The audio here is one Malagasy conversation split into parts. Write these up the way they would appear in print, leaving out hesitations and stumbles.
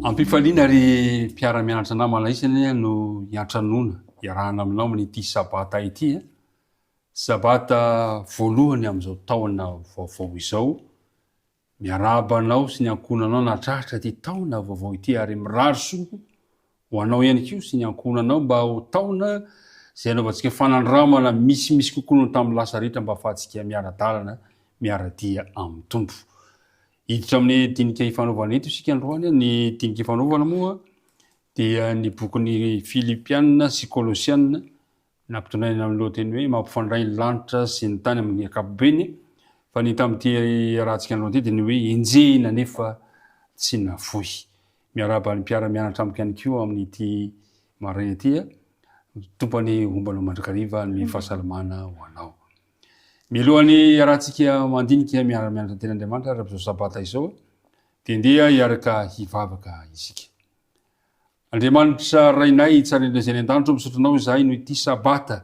Ampifaliana ry mpiara-mianatra namana isany no hiantranona iarahana aminao amin'ity sabata ity. Sabata voalohany amin'izao taona vaovao izao. Miarabanao sy ny ankonanao natrahatra ty taona vaovao ity ary mirary soa ho anao ihany koa sy ny ankonanao mba ho taona izay anaovantsika fanandramana misy kokoa no tamin'ny lasa rehetra mba ahafahantsika miara-dalana, miara-dia amin'ny tompo. Hiditra amin'ny dinika ifanaovana eto isika androany. Ny dinika ifanaovana moa dia ny bokin'ny Filipianina sy Kolosianina nampitondraina amin'ny lohateny hoe mampifandray ny lanitra sy ny tany amin'ny ankapobeny. Fa ny tamin'ity rahantsika androany ity dia ny hoe enjehina nefa tsy nafoy. Miaraba ny mpiara-mianatra amiko ihany koa amin'ity maraina ity. Tompany ombanao mandrakariva ny fahasalamana ho anao. Mialohan'ny rahantsika mandinika miara-mianatra ten'Andriamanitra raha sabata izao dia ndeha hiaraka hivavaka isika. Andriamanitra rainay tsara indrindra izay ny an-danitra misotranao izahay no ity sabata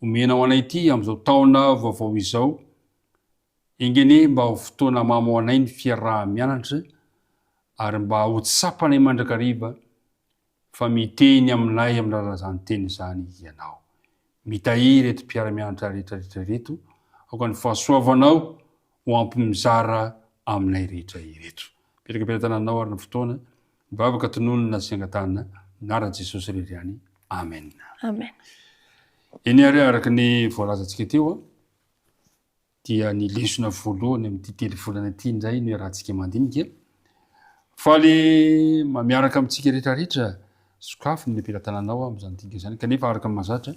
omenao anay ity amin'izao taona vaovao izao. Ingene mba ho fotoana mamo anay ny fiaraha-mianatra ary mba ho tsapanay mandrakariva fa miteny aminay amin'ny rarazany teny izany ianao. Mitahiry reto mpiara-mianatra rehetrarehetra reto aoka ny fahasoavanao ho ampy mizara aminay rehetra ireto. Petraka-piara-tananao ary ny fotoana mivavaka tononona sy angatana nara Jesosy rehetra ihany. Amen. Amen. Eny ary araka ny voalazantsika teo dia ny lesona voalohany amin'ity telo volana ity indray no rahantsika mandinika. Faly miaraka amintsika rehetrarehetra sokafy ny ampiran-tananao amin'izany dinika izany kanefa araka mahazatra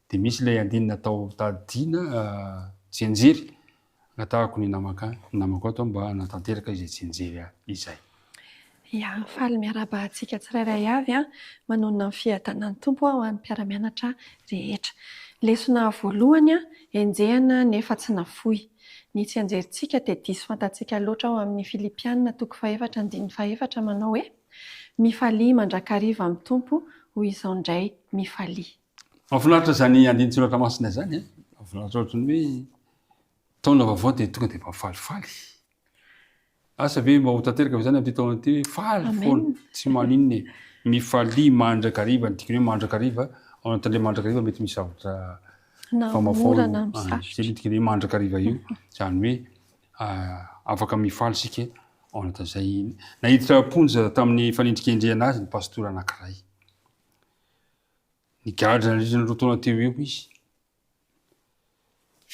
dia misy ilay andinina atao tadiana tsianjery natahako ny namako ato mba natanteraka izay tsianjery izay. Ya, faly miaraba antsika tsirairay avy manonona ny fiadanan'ny tompo ho an'ny mpiara-mianatra rehetra. Lesona voalohany enjehana nefa tsy nafoy. Ny tsianjerintsika dia diso fantatsika loatra ao amin'ny Filipianina 4:4 manao hoe mifalia mandrakariva amin'ny tompo ho izao indray mifalia. Mahafinaritra zany andinin-tsoratra masina zany. Mahafinaritra ohatry ny hoe taona vaovao dia tonga dia mafalifaly. Asa ve mba ho tanteraka izany amin'ity taona ity faly foana tsy maninona mifalia mandrakariva ny tikany hoe mandrakariva ao anatin'ilay mandrakariva mety misy zavatra Namorana zay tikany hoe mandrakariva io zany hoe afaka mifaly sika ao anatin'izay. Nahiditra ponja tamin'ny fanendrikendrehana azy ny pastora anankiray. Nigadra nandritra taona teo eo izy.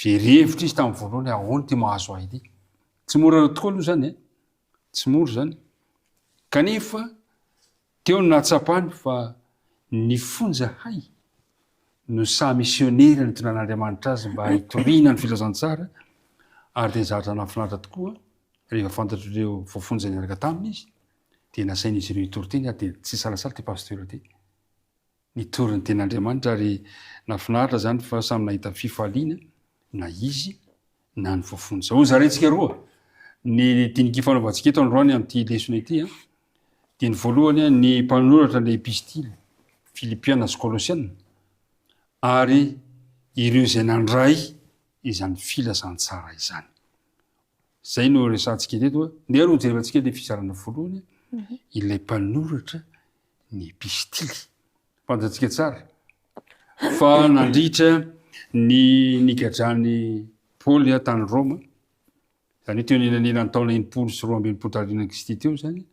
Verevitra izy tamin'ny voalohany ahoana ty mahazo ahy ity. Tsy mora tokoa aloha zany tsy mora zany. Kanefa teo ny nahatsapany fa ny fonja hay no sa misionery ny tonan'Andriamanitra azy mba hitoriana ny filazantsara ary dia zatra nahafinaritra tokoa rehefa fantatro ireo voafonja niaraka taminy izy dia nasain'izy ireo hitory teny ary dia tsy salasala ty pasteur ty. Nitory ny ten'Andriamanitra ary nahafinaritra zany fa samy nahita fifaliana na izy na ny voafonja. Ho zarentsika roa ny dinika ifanaovantsika eto androany amin'ity lesona ity dia ny voalohany ny mpanoratra ny epistily Filipianina sy Kolosianina ary ireo izay nandray izany filazantsara izany. Zay no resantsika teto ndeha aloha jerevantsika ilay fizarana voalohany ilay mpanoratra ny epistily. Fantatsika tsara fa nandritra ny nigadrany Paoly tany Roma zany hoe teo ny taona 122 Kristy teo zany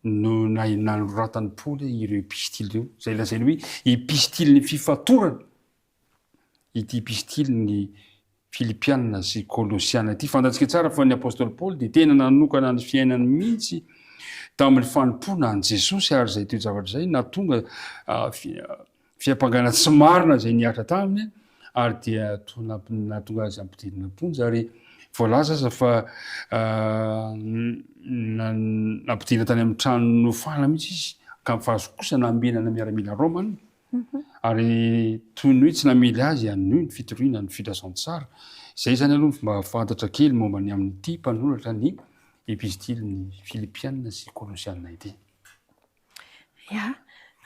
no nanoratany Paoly ireo epistily ireo zay lazainy hoe epistily ny fifatorana. Ity epistily ny Filipianina sy Kolosianina ity fantatsika tsara fa ny apôstôly Paoly dia tena nanokana ny fiainany mihitsy tamin'ny fanompona an' Jesosy ary zay toy zavatra zay natonga fiampangana tsy marina zay niatra taminy ary dia natonga azy ampidirina ponja ary voalaza aza fa nampidirina tany amin'ny trano nofana mihitsy izy ka mifahazo namenana miaramila Roma ary toy ny hoe tsy namely azy anoho ny fitoriana ny filazantsara. Zay zany aloha mba fantatra kely momba ny amin'ity mpanoratra ny epistily ny Filipianina sy Kolosianina ity. Ya,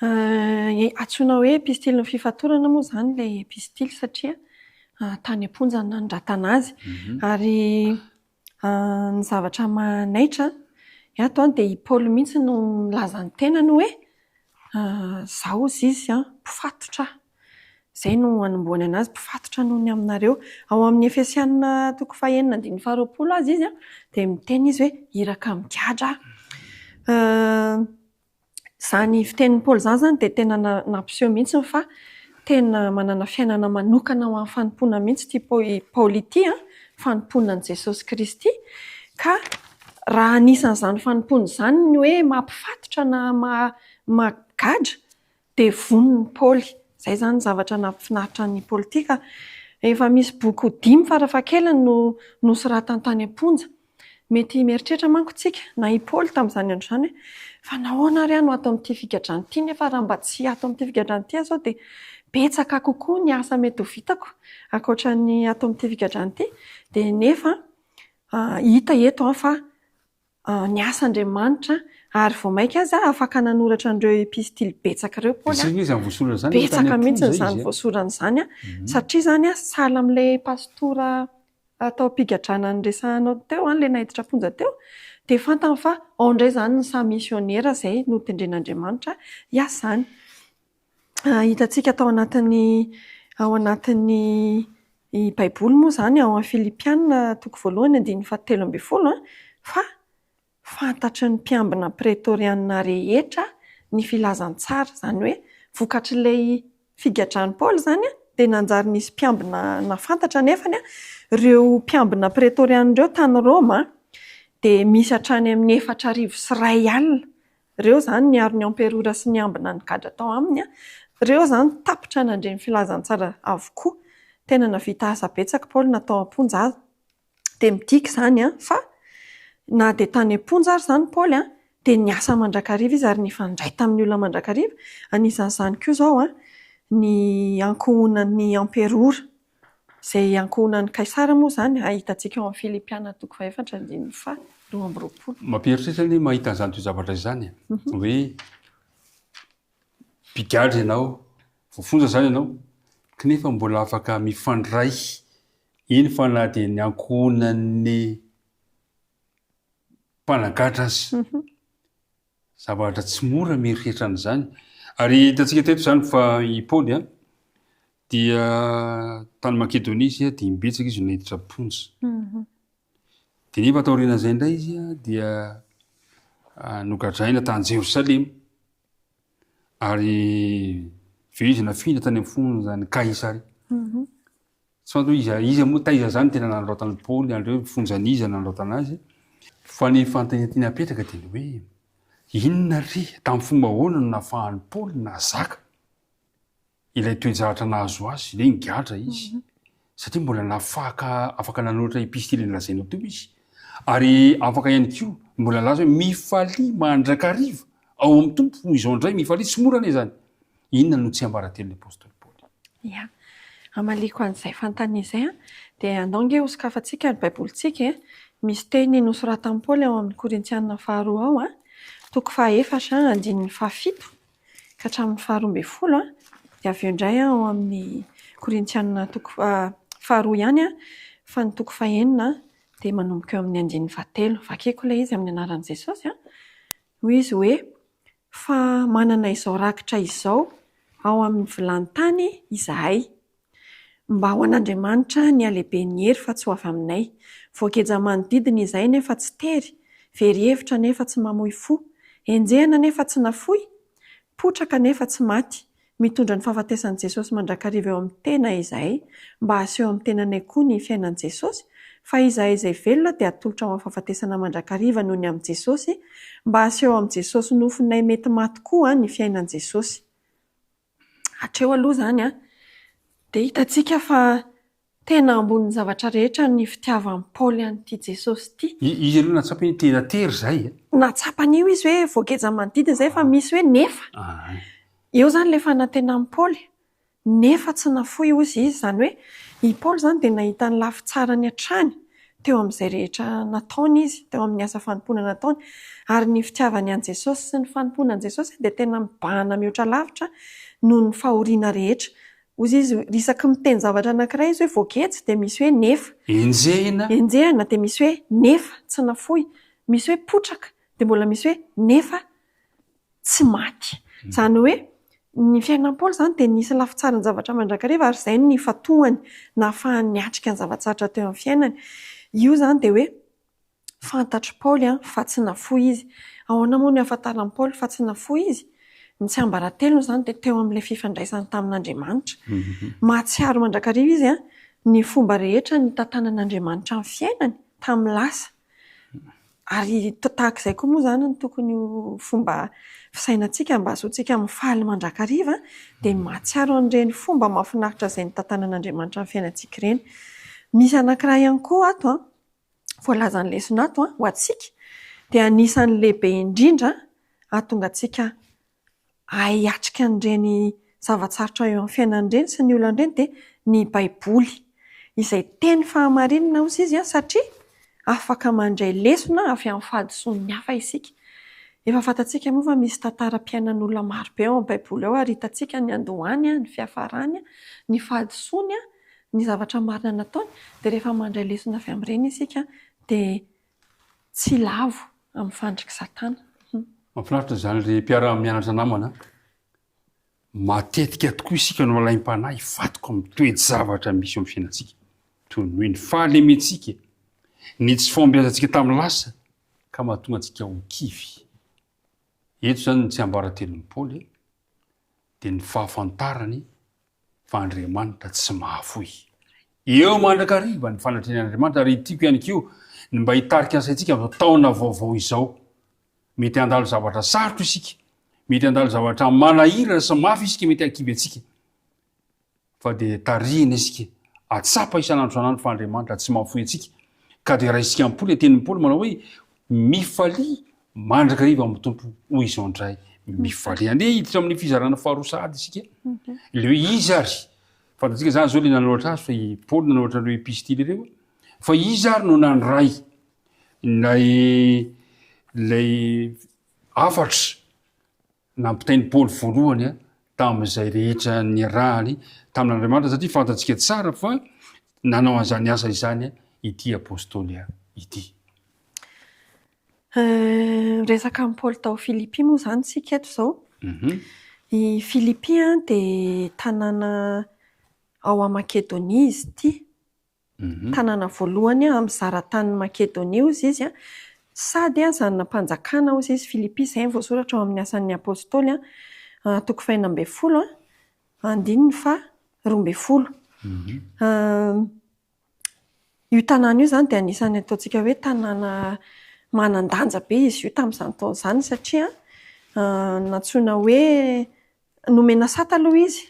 antsoina hoe epistily ny fifatorana moa zany ilay epistily satria tany am-ponja no nanondratana azy ary ny zavatra manaitra Ato dia i Paoly mihitsy no nilazany tenany hoe zaho izy mpifatotra. Izay no hanombohany anazy, mpifatotra noho ny aminareo. Ao amin'ny Efesianina 4:9-20 azy izy dia miteny izy hoe iraka migadra. Izany fitenin'ny Paoly izany dia tena nampiseho mihitsy fa tena manana fiainana manokana ho amin'ny fanompoana mihitsy ity Paoly ity, fanompoanan'i Jesosy Kristy. Ka raha anisan'izany fanompoana izany ny hoe mampifatotra na magadra dia vonin'ny Paoly. Izay izany zavatra nampifinaritra ny politika. Efa misy boky 5 farafahakeliny no nosoratany tany am-ponja. Mety mieritreritra manko tsika na i Paoly tamin'izany andro izany hoe fa nahoana ary no ato amin'ity figadrana ity nefa raha mba tsy ato amin'ity figadrana ity aho dia betsaka kokoa ny asa mety ho vitako ankoatra ny ato amin'ity figadrana ity. Dia nefa hita eto fa ny as'Andriamanitra ary vao maika azy afaka nanoratra an'ireo epistily betsaka ireo Paoly. Betsaka mihitsy izany voasorana izany satria izany sahala amin'ilay pastora atao mpigadrana nyresahanao teo, ilay nahiditra ponja teo, dia fantany fa ao indray izany ny samy misionera izay no tendren'Andriamanitra hiasany. Hitantsika ao anatin'ny Baiboly moa izany ao amin'ny Filipianina 1:17 fa fantatry ny mpiambina pretoriana rehetra ny filazantsara, izany hoe vokatr'ilay figadran'ny Paoly izany dia nanjary nisy mpiambina nafantatra nefany ireo mpiambina pretoriana ireo tany Roma dia misy hatrany amin'ny 4,100 alina. Ireo izany niaro ny amperora sy ny ambina nigadra tao aminy. Ireo izany tapitra nandre ny filazantsara avokoa. Tena navita asa betsaka Paoly natao am-ponja azy. Dia midika izany fa na dia tany am-ponja ary izany Paoly dia niasa mandrakariva izy ary nifandray tamin'ny olona mandrakariva. Anisan'izany koa izao ny ankohonan'ny amperora izay ankohonan'ny kaisara moa izany hitantsika ao amin'ny Filipianina 4:12. Mampieritreritra ny mahita an'izany toy zavatra izany hoe mpigadra ianao, voafonja izany ianao kanefa mbola afaka mifandray iny fa na dia ny ankohonan'ny mpanagadra azy. Zavatra tsy mora mieritreritra an'izany. Ary hitantsika teto izany fa i Paoly dia tany Makedonia izy dia imbetsaka izy nahiditra ponja. Dia nefa tao aorian'izay indray izy dia nogadraina tany Jerosalema ary izy nafindra tany amin'ny fonjany Kaisary. Tsy fanto iza moa taiza izany tena nandraotany Paoly andreo fonjaniza nandraotana azy. Fa ny fanontaniana apetraka dia ny hoe inona ry tamin'ny fomba ahoana no nahafahan'ny Paoly nazaka ilay toe-javatra nahazo azy, ilay nigadra izy. Satria mbola afaka nanoratra epistily nolazaina teo izy. Ary afaka ihany koa mbola laza hoe mifalia mandrakariva ao amin'ny tompo izao indray mifalia tsy mora anie izany. Inona no tsy ambaratelon'ny apôstôly Paoly? Ia, amaliko an'izay fanontaniana izay dia andao nge hosokafantsika ny baibolitsika misy teny nosoratan'i Paoly ao amin'ny Korintianina 2 ao 4:4-7 ka hatramin'ny 12 dia avy eo indray ao amin'ny Korintianina 2 ihany fa ny 4 dia manomboka eo amin'ny 9-7. Vakeko ilay izy amin'ny anaran'i Jesosy hoy izy hoe fa manana izao rakitra izao ao amin'ny vilany tany izahay mba ho an'Andriamanitra ny alehibe ny hery fa tsy ho avy aminay. Voageja manodidina izahay nefa tsy tery, very hevitra nefa tsy mamoy fo, enjehana nefa tsy nafoy, potraka nefa tsy maty, mitondra ny fahafatesan'i Jesosy mandrakariva eo amin'ny tena izahay mba haseho amin'ny tenanay koa ny fiainan'i Jesosy. Fa izahay izay velona dia atolotra ao amin'ny fahafatesana mandrakariva noho ny amin'ny Jesosy mba haseho amin'ny Jesosy nofinay mety maty koa ny fiainan'i Jesosy. Hatreo aloha izany dia hitantsika fa tena ambonin'ny zavatra rehetra ny fitiavan'i Paoly an'ity Jesosy ity. Izy aloha natsapany tena tery izay. Natsapany io izy hoe voageja manodidina izay fa misy hoe nefa. Eo izany ilay fanantenan'i Paoly. Nefa tsy nafoy hozy izy, izany hoe i Paoly izany dia nahita ny lafitsarany hatrany teo amin'izay rehetra nataony izy, teo amin'ny asa fanompoana nataony. Ary ny fitiavany an'i Jesosy sy ny fanompoanan'i Jesosy dia tena mibahana mihoatra lavitra noho ny fahoriana rehetra. Hozy izy risaky miteny zavatra anankiray izy hoe voageja dia misy hoe nefa. Enjehana dia misy hoe nefa tsy nafoy, misy hoe potraka dia mbola misy hoe nefa tsy maty. Izany hoe ny fiainan'i Paoly izany dia nisy lafitsarin'ny zavatra mandrakariva ary izay ny fatohany na ahafahany niatrika ny zava-tsarotra teo amin'ny fiainany. Io izany dia hoe fantatry Paoly fa tsy nafoy izy. Ahoana moa ny ahafantaran'i Paoly fa tsy nafoy izy? Ny tsiambaratelony izany dia teo amin'ilay fifandraisany tamin'Andriamanitra. Mahatsiaro mandrakariva izy ny fomba rehetra ny tantanan'Andriamanitra amin'ny fiainany tamin'ny lasa. Ary tahaka izay koa moa izany ny tokony fomba fisainantsika mba ahazoantsika mifaly mandrakariva dia mahatsiaro an'ireny fomba mahafinaritra izay ny tantanan'Andriamanitra amin'ny fiainantsika ireny. Misy anankiray ihany koa ato voalazan'ny lesona ato ho antsika dia anisan'ny lehibe indrindra ahatonga antsika hiatrika an'ireny zava-tsarotra eo amin'ny fiainan'ireny sy ny olona ireny dia ny Baiboly izay teny fahamarinana hozy izy satria afaka mandray lesona avy amin'ny fahadisoan'ny hafa isika. Efa fantatsika moa fa misy tantaram-piainan'olona maro be ao amin'ny Baiboly ao ary hitantsika ny andohany, ny fiafarany, ny fahadisoany, ny zavatra marina nataony dia rehefa mandray lesona avy amin'ireny isika dia tsy lavo amin'ny fandriky Satana. Mahafinaritra izany ry mpiara-mianatra namana. Matetika tokoa isika no malaim-panahy hifatoko amin'ny toe-javatra misy eo amin'ny fiainantsika. Toy ny hoe ny fahalemetsika, ny tsy fombiazantsika tamin'ny lasa ka mahatonga antsika ho kivy. Eto izany ny tsiambaratelon'i Paoly dia ny fahafantarany fa Andriamanitra tsy mahafoy. Eo mandrakariva ny fanatrehan'Andriamanitra ary tiako ihany koa ny mba hitarika ansaintsika amin'izao taona vaovao izao. Mety handalo zavatra sarotra isika, mety handalo zavatra manahirana sy mafy isika, mety hankivy antsika. Fa dia tarihina isika, atsapa isan'andro san'andro fa Andriamanitra tsy mahafoy antsika. Ka dia raha isika ampoly tenin'ny Paoly manao hoe mifalia mandrakariva amin'ny tompo hoy izao indray. Mifalia andeha hiditra amin'ny fizarana faharosady isika. Ilay hoe izy ary fantatsika izany izao ilay nanoratra azy fa i Paoly nanoratra ireo epistily ireo fa izy ary no nandray ilay afatra nampitain'i Paoly voalohany tamin'izay rehetra niarahany tamin'Andriamanitra satria fantatsika tsara fa nanao an'izany asa izany ity apôstôly ity. Resaka amin'ny Paoly tao Filipy moa izany isika eto izao. I Filipy dia tanàna ao a Makedonia izy ity. Tanàna voalohany amin'ny zaran-tanin'i Makedonia hozy izy sady zanona mpanjakana hozy izy Filipy izay ny voasoratra ao amin'ny asan'ny apôstôly toko 2:10 andininy fa 12. Io tanàna io izany dia anisan'ny ataontsika hoe tanàna manan-danja be izy io tamin'izany taona izany satria natsoina hoe nomena sata aloha izy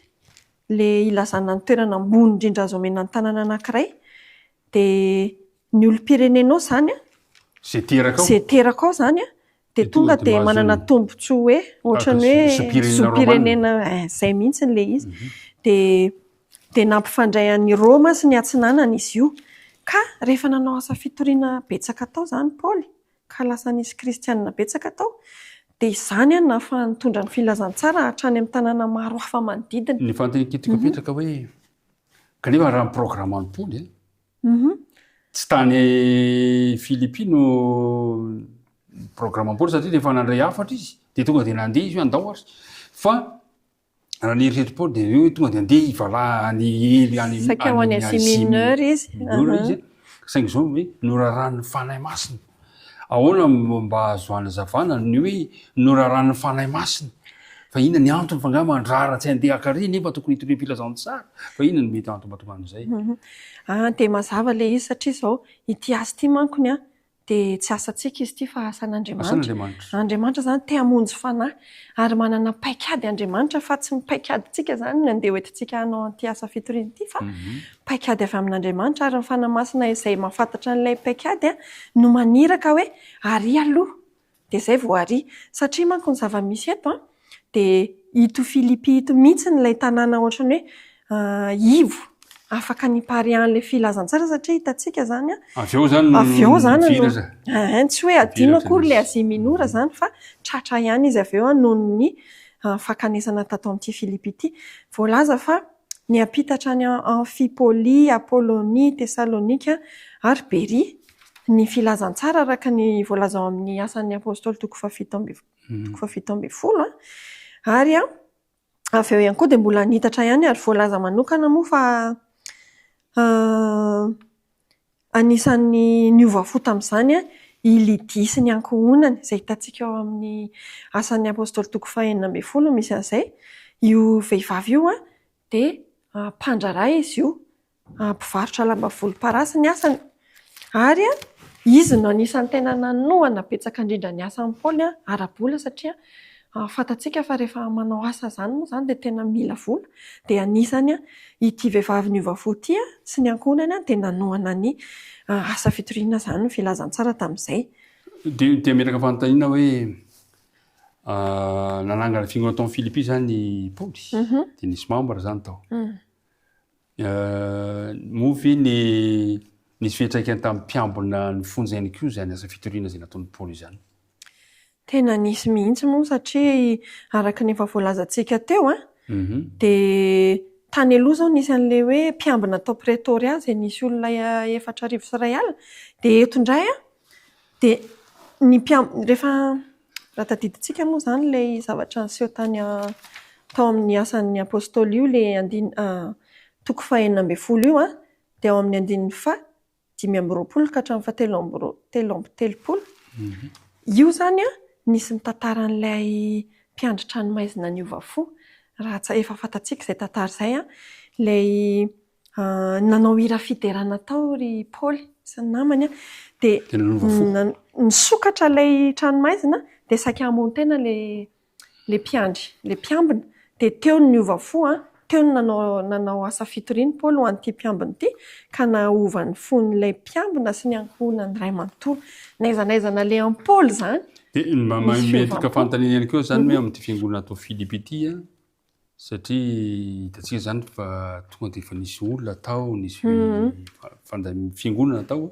ilay ilazana ny toerana ambony indrindra azo omena ny tanàna anankiray dia ny olom-pirenena ao izany Zay teraka ao. Zay teraka ao izany dia tonga dia manana tombotsoa hoe ohatran'ny hoe zoom-pirenena izay mihitsy ilay izy. Dia nampifandray an'i Roma sy ny atsinanana izy io. Ka rehefa nanao asa fitoriana betsaka tao izany Paoly ka lasa nisy kristianina betsaka tao dia izany nahafahany nitondra ny filazantsara hatrany amin'ny tanàna maro hafa manodidina. Ny fanteniketiko apetraka hoe kanefa raha ny programan'i Paoly tsy tany Filipy no programan'i Paoly satria rehefa nandray hafatra izy dia tonga dia nandeha izy handao ary fa raha ny eritreritry Paoly dia hoe tonga dia andeha hivala any saika ho any Asie Mineure izy. Saingy izao hoe noraran'ny fanahy masina. Ahoana mba azoana zavana ny hoe noraran'ny fanahy masina. Fa inona ny antony fa angamba andrara tsy andeha akarỳ nefa tokony hitorena filazantsara. Fa inona ny mety antony mahatonga an'izay? Dia mazava ilay izy satria izao ity asa ity mankony dia tsy asantsika izy ity fa asan'Andriamanitra. Andriamanitra izany te hamonjy fanahy ary manana paikady Andriamanitra fa tsy paikadintsika izany no andeha hoentintsika hanao an'ity asa fitoriana ity fa paikady avy amin'Andriamanitra ary ny fanahy masina izay mahafantatra an'ilay paikady no maniraka hoe ary aloha dia izay vao ary satria manko ny zava-misy eto dia ito Filipy ito mihitsy n'ilay tanàna ohatrany hoe ivo afaka niparihan'ilay filazantsara satria hitantsika izany avy eo izany tsy hoe adino akory ilay Asia Minora izany fa tratra ihany izy avy eo noho ny fakanesana tato amin'ity Filipy ity. Voalaza fa ny ampitatra any Amfipolia, Apollonie, Tesalonika ary Beria ny filazantsara araka ny voalaza ao amin'ny asan'ny apôstôly toko fafito amby folo ary avy eo ihany koa dia mbola nitatra ihany ary voalaza manokana moa fa anisan'ny niova fo tamin'izany i Lydia sy ny ankohonany izay hitantsika ao amin'ny asan'ny apôstôly toko fahaenina amby folo misy an'izay. Io vehivavy io dia mpandraray izy io, mpivarotra lamba volomparasy ny asany ary izy no anisan'ny tena nanohana betsaka indrindra ny asan'i Paoly ara-bola satria fantatsika fa rehefa manao asa izany moa izany dia tena mila vola dia anisany ity vehivavy niova fo ity sy ny ankohonany dia nanohana ny asa fitoriana izany ny filazantsara tamin'izay. Dia menaka fanontaniana hoe nanangana fiangonana tao amin'ny Philippi zany Paoly dia nisy membre zany tao. Mofy nisy fiantraikany tamin'ny mpiambina ny fonjainy koa zany asa fitoriana izay nataon'ny Paoly izany. Tena nisy mihitsy moa satria araka ny efa voalazantsika teo dia tany aloha izao nisy an'ilay hoe mpiambina tao Pretoria izay nisy olona 4,000 sy 1 alina dia eto indray dia ny rehefa raha tadidintsika moa izany ilay zavatra niseho tany tao amin'ny asan'ny apôstôly io ilay toko fahaenina amby folo io dia ao amin'ny 5:20 ka hatramin'ny 7:30. Io zany nisy ny tantaran'ilay mpiandry tranomaizina niova fo. Raha efa fantatsika izay tantara izay ilay nanao hira fiderana tao ry Paoly sy ny namany dia nisokatra ilay tranomaizina dia saika hamono tena ilay mpiambina dia teo ny niova fo teo ny nanao asa fitoriana Paoly ho an'ity mpiambina ity ka nahovany fon'ilay mpiambina sy ny ankohonany ray manontolo naizanaizana ilay an'i Paoly izany. Dia metaka fanontaniana ihany koa izany hoe amin'ity fiangonana tao Philippi ity satria hitantsika izany fa tonga dia efa nisy olona tao nisy fiangonana tao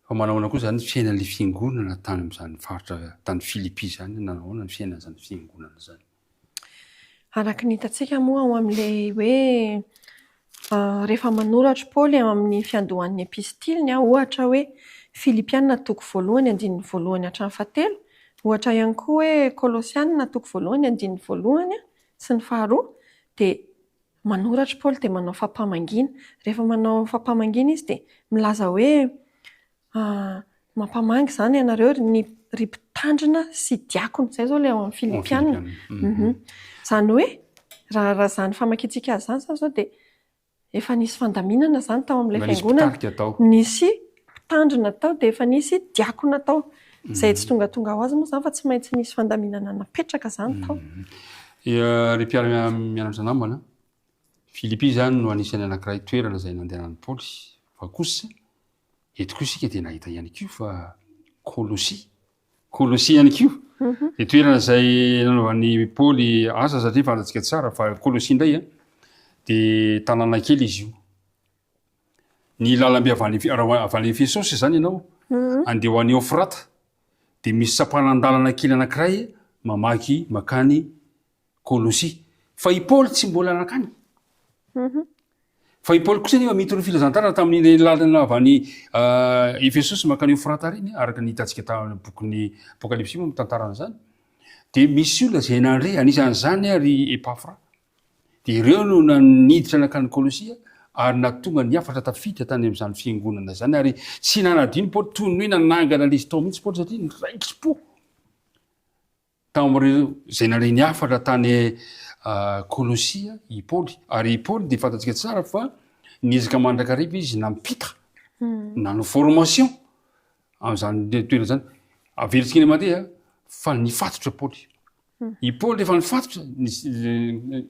fa manahoana koa izany fiainan'ilay fiangonana tany amin'izany faritra tany Philippi izany nanahoana ny fiainan'izany fiangonana izany. Araka ny hitantsika moa ao amin'ilay hoe rehefa manoratra Paoly amin'ny fiandohan'ny epistiliny ohatra hoe Filipianina toko 1:1 hatramin'ny 7, ohatra ihany koa hoe Kolosianina toko 1:1 sy ny 2 dia manoratra Paoly dia manao fampamangina. Rehefa manao fampamangina izy dia milaza hoe mampamangy izany ianareo ry mpitandrina sy diakona izay izao ilay ao amin'ny Filipianina. Izany hoe raha izany famakiantsika azy izany zao dia efa nisy fandaminana izany tao amin'ilay fiangonana, nisy mpitandrina tao dia efa nisy diakona tao izay tsy tonga ho azy moa izany fa tsy maintsy nisy fandaminana napetraka izany tao. Ry mpiara-mianatra namana Philippi izany no anisany anankiray toerana izay nandehanan'i Paoly fa kosa eto koa isika dia nahita ihany koa fa Kolosia ihany koa dia toerana izay nanaovan'ny Paoly asa satria fantatsika tsara fa Kolosia indray dia tanàna kely izy io. Ny lalambe avy Efesosy izany ianao andeha ho an'i Eufrata dia misy sapanan-dalana kely anankiray makany Kolosia fa i Paoly tsy mbola nakany. Fa i Paoly kosa nefa mitondra filazantarana tamin'ny lalana avy any Efesosy makany Eufrata reny araka ny hitantsika tamin'ny bokin'ny Apokalipsy moa mitantarana izany. Dia misy olona izay nandre anisan'izany ry Epafra. Dia ireo no naniditra nakany Kolosia ary natonga niafatra tafiditra tany amin'izany fiangonana izany ary tsy nanadino Paoly toy ny hoe nanangana izy tao mihitsy Paoly satria niraikitry po tamin'ireo izay nare niafatra tany Kolosia i Paoly ary Paoly dia fantatsika tsara fa niezaka mandrakariva izy nampita nano formation amin'izany toerana izany averitsika ny mandeha fa nifatotra Paoly. I Paoly rehefa nifatotra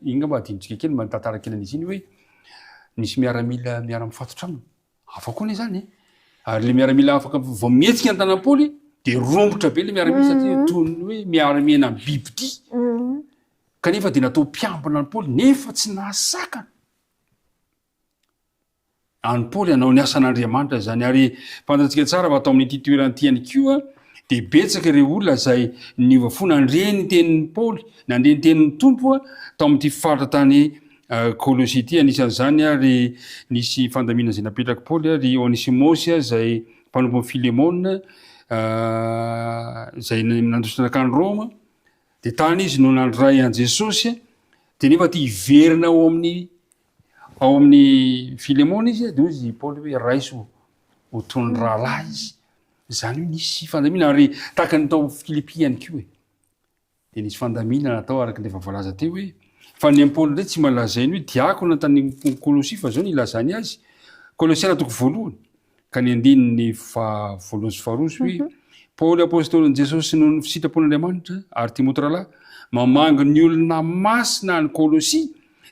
inga mba adinitsika kely tantara kely an'izy iny hoe nisy miaramila miara-mifatotra aminy hafa koa izany ary le miaramila afaka vao mihetsika ny tanan'i Paoly dia rombotra be le miaramila satria toy ny hoe miara-miaina amin'ny biby kanefa dia natao mpiambina ny Paoly nefa tsy nahasakana any Paoly hanao ny asan'Andriamanitra izany ary fantatsika tsara fa atao amin'ity toerana ihany koa dia betsaka ireo olona izay niova fo nandre ny tenin'ny Paoly nandre ny tenin'ny tompo tao amin'ity faritra tany Kolosia ity anisan'izany ary nisy fandamina izay napetraka Paoly ry Onesimosy izay mpanompo Filemona zay nandrosinakany Roma de tany izy no nandray an Jesosy de nefa ty iverina ao amin'ny Filemona izy de izy Paoly hoe raiso ho tony rahalahy izy zany hoe nisy fandamina ary tahaka ny tao Philippi ihany koa de nisy fandamina natao araky le voalaza teo hoe fa ny Paoly ndray tsy malazainy hoe diakona tany Kolosia fa zao ny ilazany azy Kolosiana toko voalohany ka ny andininy voalohany sy faharoso hoe Paoly apôstôlin Jesosy no ny fisitrapon'Andriamanitra ary Timoty rahalahy mamango ny olona masina any Kolosia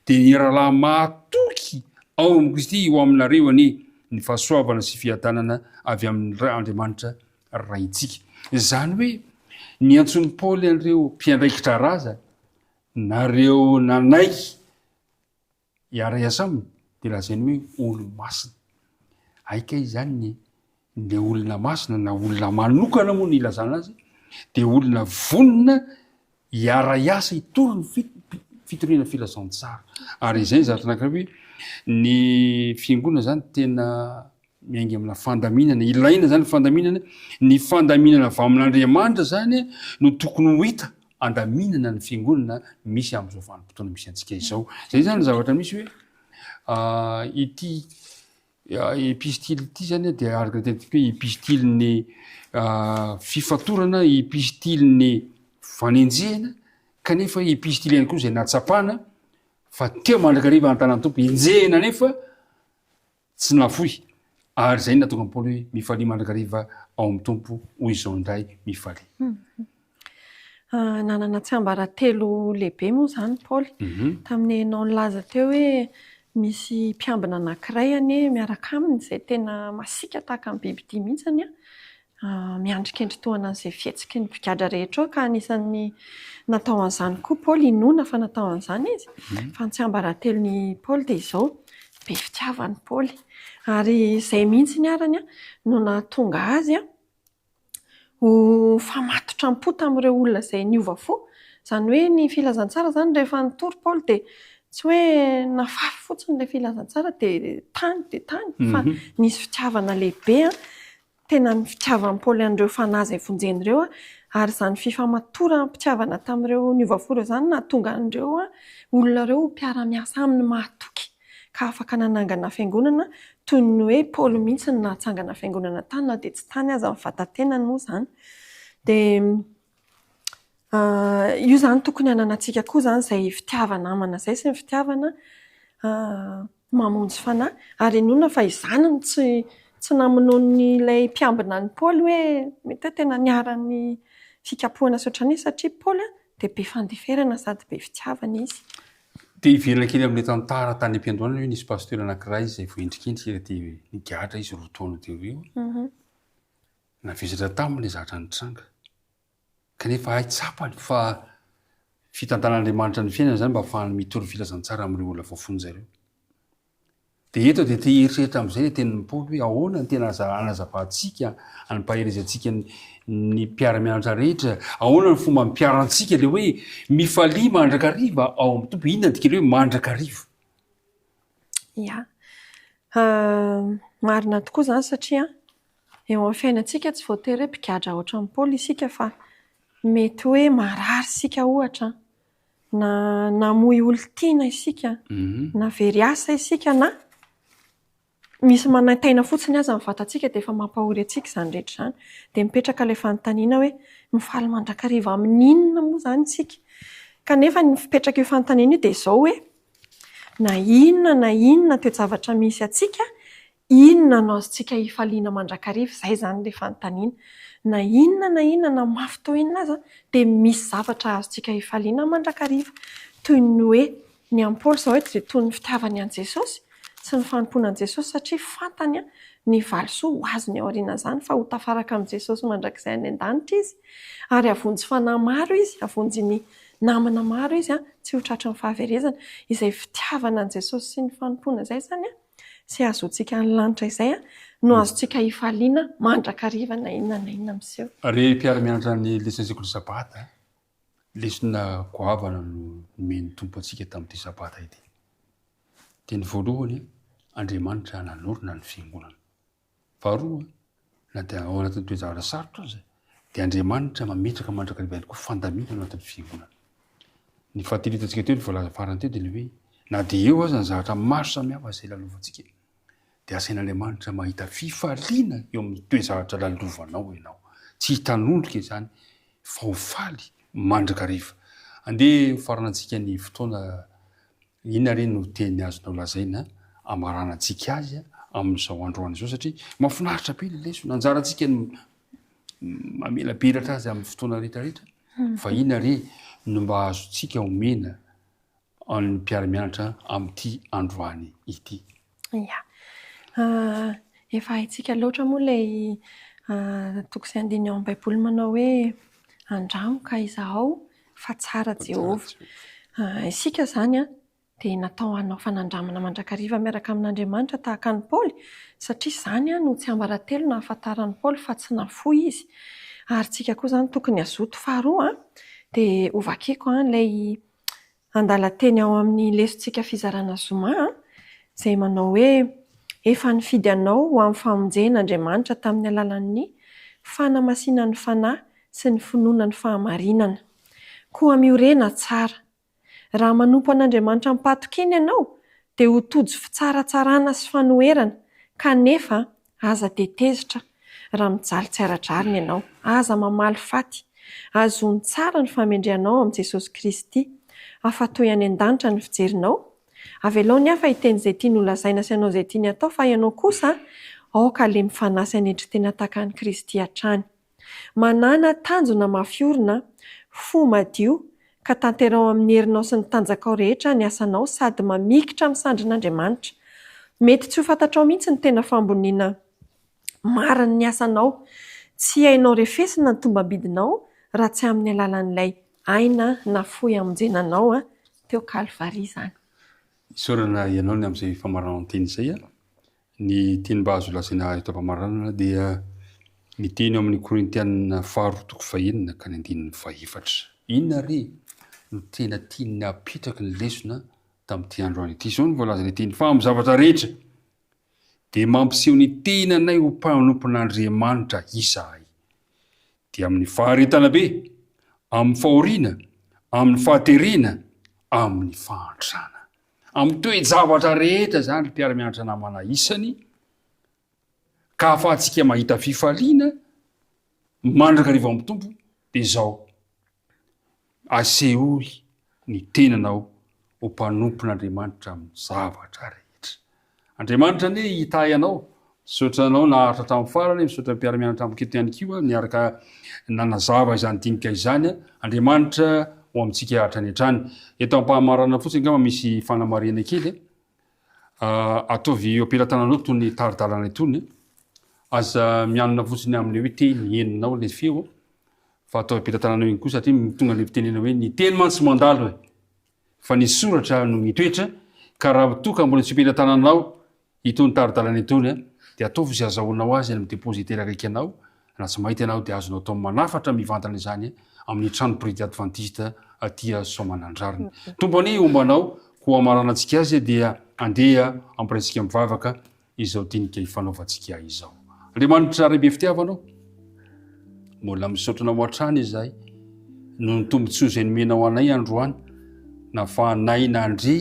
de ny rahalahy mahatoky ao amin'ny Kristy ho aminareo any ny fahasoavana sy fiadanana avy amin'ny Andriamanitra raitsika zany hoe ny antsony Paoly an'ireo mpiandraikitra raza nareo nanaiky iara-iasa aminy de lazainy hoe olo masina aika izy zany le olona masina na olona manokana moa ny ilazana azy de olona vonina iara-iasa hitory ny fitoriana filazantsara ary izay zatra anankiray hoe ny fiangonana zany tena miaingy amina fandaminana ilaina zany fandaminana ny fandaminana avy amin'Andriamanitra zany no tokony ho hita andaminana ny fiangonana misy am'izao vanim-potoana misy antsika izao zay zany zavatra misy hoe ity epistily ity zany de araka tetika hoe epistily ny fifatorana epistily ny fanenjehana kanefa epistily ihany koa zay natsapana fa teo mandrakariva an-tanany tompo enjehana nefa tsy nafoy ary zay natonga ny Paoly hoe mifalia mandrakariva ao amin'ny tompo hoy izao indray mifalia nanana tsiambaratelo lehibe moa zany Paoly tamin'ny enao nilaza teo hoe misy mpiambina anankiray anie miaraka aminy zay tena masika tahaka amin'ny bibidia mihitsiny miandrikendry-toana an'izay fihetsiky ny mpigadra rehetra ao ka anisan'ny natao an'izany koa Paoly inona fa natao an'izany izy fa ny tsiambaratelon'ny Paoly de izao be fitiavany Paoly ary izay mihitsy ny arany no nahatonga azy ho famatotra am-po tamin'ireo olona izay niova fo zany hoe ny filazantsara zany rehefa nitory Paoly de tsy hoe nafafy fotsiny le filazantsara de tany fa nisy fitiavana lehibe tena ny fitiavan'ny Paoly an'ireo fanahy izay vonjeny ireo ary zany fifamatora mpitiavana tamin'ireo niova fo ireo zany nahatonga an'ireo olona ireo mpiara-miasa aminy mahatoky ka afaka nanangana fiangonana toy ny hoe Paoly mihitsy ny nahatsangana fiangonana tany na de tsy tany aza amin'ny vatantenany moa zany de io zany tokony hananantsika koa zany zay fitiavana amana zay sy ny fitiavana mamonjy fanahy ary inona fa izany no tsy namonoany ilay mpiambina ny Paoly hoe mety hoe tena niaran'ny fikapohana sy ohatran'io satria Paoly de be fandeferana sady be fitiavana izy de ivelona kely amin'le tantara tany am-piandohana hoe nisy pasteur anankiray izay voendrikendrika de nigadra izy roa taona teo io navezatra taminy zatra nitranga kanefa hay tsapany fa fitantan'Andriamanitra ny fiainana zany mba ahafahany mitory filazantsara amin'ireo olona voafonja ireo de eto de te eritreritra am'izay tenin'ny Paoly hoe ahoana ny tena anazavantsika anampaherizantsika ny mpiara-mianatra rehetra ahoana ny fomba mpiarantsika le hoe mifalia mandrakariva ao amin'ny tompo inona dikely hoe mandrakariva ia marina tokoa zany satria eo amin'ny fiainantsika tsy voatery hoe mpigadra ohatran'ny Paoly isika fa mety hoe marary isika ohatra na namoy olon-tiana isika na very asa isika na misy manantaina fotsiny aza amin'ny vatantsika de efa mampahory antsika zany rehetra zany de mipetraka ilay fanontaniana hoe mifaly mandrakariva amin'ny inona moa zany isika kanefa ny fipetraka io fanontaniana io de izao hoe na inona toe-javatra misy atsika inona no azontsika hifaliana mandrakariva zay zany le fanontaniana na inona na mafy tao inona aza de misy zavatra azontsika hifaliana mandrakariva toy ny hoe ny am Paoly zao hoe toy ny fitiavany an Jesosy sy ny fanompoana an Jesosy satria fantany ny valisoa ho azony ao aoriana zany fa ho tafaraka amin'i Jesosy mandrakizay any an-danitra izy ary avonjy fanahy maro izy avonjy ny namana maro izy tsy ho tratry ny fahaverezana izay fitiavana an Jesosy sy ny fanompoana zay zany sy azontsika ny lanitra izay no azontsika hifaliana mandrakariva na inona miseho re mpiara-mianatra ny lesona sekoly sabata lesona goavana no nomeny tompo atsika tamin'ity sabata ity teny voalohany Andriamanitra nanorina ny fiangonana faharoa na dia ao anatin'ny toejavatra sarotra zay dia Andriamanitra mametraka mandrakariva ihany koa fandamina ao anatin'ny fiangonana. Ny fahatelo teo ny voalaza farany teo dia le hoe na dia eo aza ny zavatra maro samihafa izay lalovantsika dia asain'Andriamanitra mahita fifaliana eo amin'ny toezavatra lalovanao ianao. Tsy hitanondrika izany fa ho faly mandrakariva. Andeha faranantsika ny fotoana inona reny no teny azonao lazaina amaranantsika azy amin'izao androany izao satria mahafinaritra be ilay leso nanjarantsika ny mamelabelatra azy amin'ny fotoana rehetrarehetra fa inona re no mba azontsika omena ny mpiara-mianatra amin'ity androany ity. Ya, efa haitsika loatra moa ilay toko izay andiny ao am-baiboly manao hoe andramoka izaho fa tsara Jehovah. Isika izany dia natao hanao fanandramana mandrakariva miaraka amin'Andriamanitra tahaka ny Paoly satria izany no tsy ambaratelo na ahafantaran'ny Paoly fa tsy nafoy izy. Ary tsika koa izany tokony azoto faharoa dia ovakeko ilay andala teny ao amin'ny lesontsika fizarana zoma izay manao hoe efa nifidy anao ho amin'ny famonjen'Andriamanitra tamin'ny alalan'ny fanamasinany fanahy sy ny finoana ny fahamarinana. Koa miorena tsara. Raha manompo an'Andriamanitra mipatokiny ianao dia ho tojo fitsaratsarana sy fanoherana kanefa aza tetezitra raha mijaly tsy ara-drariny ianao. Aza mamaly faty. Azony tsara ny famendrehanao amin'i Jesosy Kristy. Afatoy any an-danitra ny fijerinao. Avelao ny hafa hiteny izay tiany holazaina sy ianao izay tiany atao fa ianao kosa aoka le mifanasy an'endry tena tahaka an'i Kristy hatrany. Manana tanjona mafiorina, fo madio ka tanterao amin'ny herinao sy ny tanjakao rehetra ny asanao sady mamikitra misandrin'Andriamanitra. Mety tsy ho fantatrao mihitsy ny tena famboniana mariny ny asanao. Tsy hainao refesina ny tombam-bidinao raha tsy amin'ny alalan'ilay aina nafoy hamonjenanao teo Kalvari izany. Isaorana ianao ny amin'izay famaranao ny teny izay ny teny mba azo lazaina eto am-pamaranana dia ny teny amin'ny Korintianina 4:1 ka ny 9:4. Inona re no tena tiany apetraka ny lesona tamin'ity androany ity. Izao ny voalaza ny teny fa amin'ny zavatra rehetra dia mampiseho ny tenanay ho mpanompon'Andriamanitra izahay. Dia amin'ny faharetana be, amin'ny fahoriana, amin'ny fahaterena, amin'ny fahantrana. Amin'ny toe-javatra rehetra izany mpiara-mianatra namana isany ka ahafahantsika mahita fifaliana mandrakariva amin'ny tompo dia izao asehoy ny tenanao ho mpanompon'Andriamanitra amin'ny zavatra rehetra. Andriamanitra ne hitahy anao, misaotra anao naharitra hatramin'ny farany, misaotra ny mpiara-mianatra amin'ny keto ihany koa niaraka nanazava izany dinika izany. Andriamanitra ho amintsika hatrany hatrany. Eto am-pahamarana fotsiny angamba misy fanamarena kely ataovy eo ampelantananao toy ny taridalana itony aza mianona fotsiny amin'ny hoe teny eninao le feo fa atao ampelantananao iny koa satria tonga le fitenena hoe ny teny mantsy mandalo fa ny soratra no mitoetra ka raha toka mbola tsy ampelantananao itony taridalana itony dia ataovy izay azahoanao azy amin'ny depozitera akaiky anao na tsy mahita ianao dia azonao atao manafatra mivantana izany amin'ny trano pridi adventiste aty Soamanandrarina. Tombony ombanao ho amaranantsika azy dia andeha ampiraisika mivavaka izao dinika ifanaovantsika izao. Andriamanitra ray be fitiavanao, mbola misaotranao hatrany izahay no ny tombontsoa izay nomenao anay androany nahafahanay nandre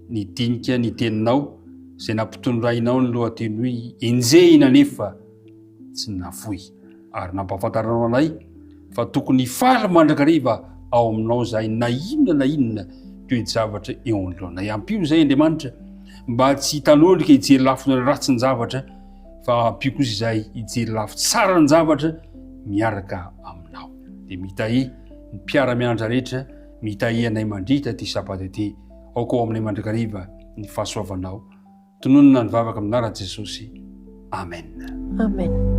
ny dinika ny teninao izay nampitondrainao ny lohateny hoe enjehina nefa tsy nafoy ary nampahafantaranao anay fa tokony faly mandrakariva ao aminao izahay na inona toe-javatra eo anoloanay. Ampio izay Andriamanitra mba tsy hitanondrika hijery lafo ny ratsy ny zavatra fa ampio kosa izahay hijery lafo tsara ny zavatra miaraka aminao. Dia mitahy ny mpiara-mianatra rehetra, mitahy anay mandritra ty sabata ity, aoka ao aminay mandrakariva ny fahasoavanao. Tononona ny vavaka aminarany Jesosy. Amen. Amen.